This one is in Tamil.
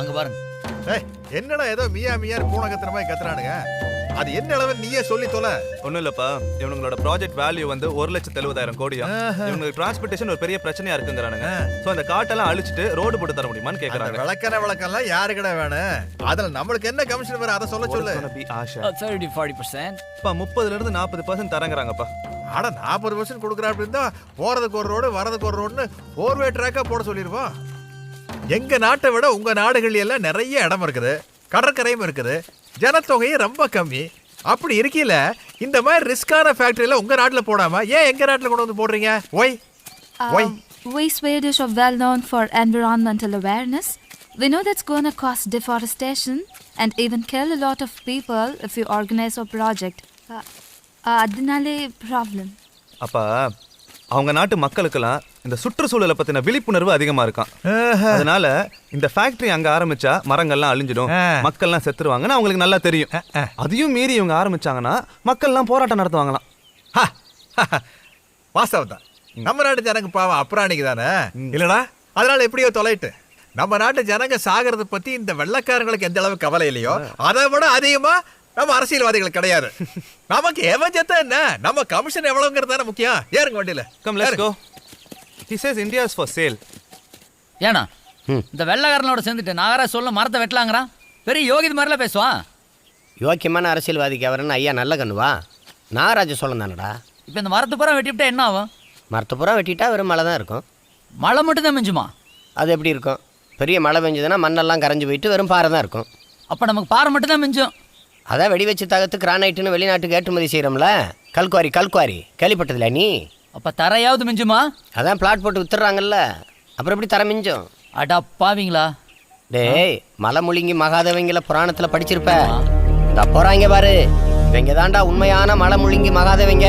அங்க பாருங்க. என்னடா ஏதோ மியா மியார் பூனை கத்துற மாதிரி கத்துறானுங்க. அது என்ன அளவு நீயே சொல்லி தொலை. ஒன்றும் இல்லைப்பா, இவங்களோட ப்ராஜெக்ட் வேல்யூ வந்து 1,70,000 கோடியா. இவங்களுக்கு டிரான்ஸ்போர்ட்டேஷன் ஒரு பெரிய பிரச்சனையா இருக்குங்கிறானுங்க. ஸோ அந்த காட்டெல்லாம் அழிச்சிட்டு ரோடு போட்டு தர முடியுமான்னு கேட்குறாங்க. விளக்கெல்லாம் யாருக்கிட்ட வேணும்? அதில் நம்மளுக்கு என்ன கமிஷன் வரும் அதை சொல்ல சொல்லு. 30-40%. இப்போ 30% 40% தரங்கிறாங்கப்பா. ஆட 40% கொடுக்குறா அப்படின்னா போறதுக்கு ஒரு ரோடு வரதுக்கு ஒரு ரோடுன்னு 4-way ட்ராக்கா போட சொல்லிடுவோம். எங்க நாட்டை விட உங்க நாடுகள் எல்லாம் நிறைய இடம் இருக்குது, கடற்கரையும் இருக்குது, ஜனத்தொகையும் ரொம்ப கம்மி. அப்படி இருக்கீல இந்த மாதிரி ரிஸ்கான ஃபேக்டரியில உங்க நாட்டுல போடாம ஏன் எங்க நாட்டுல கொண்டு வந்து போடுறீங்க? Why We Swedish are well known for environmental awareness. We know that's going to cause deforestation and even kill a lot of people if you organize a project. அதனாலே ப்ராப்ளம். அப்பா அவங்க நாட்டு மக்களுக்கெல்லாம் இந்த சுற்றுச்சூழலை பத்தின விழிப்புணர்வு அதிகமா இருக்கான். அதனால இந்த ஃபேக்டரி அங்க ஆரம்பிச்சா மரங்கள்லாம் அழிஞ்சிடும், மக்கள்லாம் செத்துருவாங்கன்னு அவங்களுக்கு நல்லா தெரியும். அதையும் மீறி இவங்க ஆரம்பிச்சாங்கன்னா மக்கள்லாம் போராட்டம் நடத்துவாங்களாம். வாஸ்தவம் தான். நம்ம நாட்டு ஜனங்க பாவம் அப்புறாணிக்கு தானே இல்லடா. அதனால எப்படியோ தொலைட்டு நம்ம நாட்டு ஜனங்க சாகிறத பத்தி இந்த வெள்ளக்காரங்களுக்கு எந்த அளவு கவலை இல்லையோ அதை விட அதிகமா நம்ம அரசியல்வாதிகள் கிடையாது. நமக்கு எவன் செத்தா என்ன, நம்ம கமிஷன் எவ்வளவுங்கிறது தானே முக்கியம். ஏறுங்க வண்டியில. Come let's go. He says India is for sale. ஏனா இந்த வெள்ளக்காரனோட சேர்ந்துட்டு நாகரா சொல்ல மரத்தை வெட்டலாங்கறான். பெரிய யோகிது மாதிரிலாம் பேசுவான். யோக்கியமான அரசியல்வாதிக்கு அவரன்னு ஐயா நல்ல கண்ணுவா. நாகராஜ சொல்லம் தானடா. இப்போ இந்த மரத்தை பூரா வெட்டிவிட்டா என்ன ஆகும்? மரத்தை பூரா வெட்டிட்டா வெறும் மழை தான் இருக்கும். மழை மட்டும் தான் மிஞ்சுமா? அது எப்படி இருக்கும்? பெரிய மழை பெஞ்சதுன்னா மண்ணெல்லாம் கரைஞ்சி போயிட்டு வெறும் பாறை தான் இருக்கும். அப்போ நமக்கு பாறை மட்டும் தான் மிஞ்சும். அதான் வெடி வச்சு தகத்து கிரானைட்டுன்னு வெளிநாட்டுக்கு ஏற்றுமதி செய்கிறோம்ல. கல்குவாரி கேள்விப்பட்டதில்ல நீ? அப்போ தரையாவது மிஞ்சுமா? அதான் பிளாட் போட்டு வித்துறாங்கல்ல, அப்புறம் எப்படி தர மிஞ்சும்? அடா பாவீங்களா. டேய் மலை முழுங்கி மகாதேவங்கள புராணத்தில் படிச்சிருப்ப. போறாங்க பாரு, இவங்க தாண்டா உண்மையான மலை முழுங்கி மகாதேவங்க.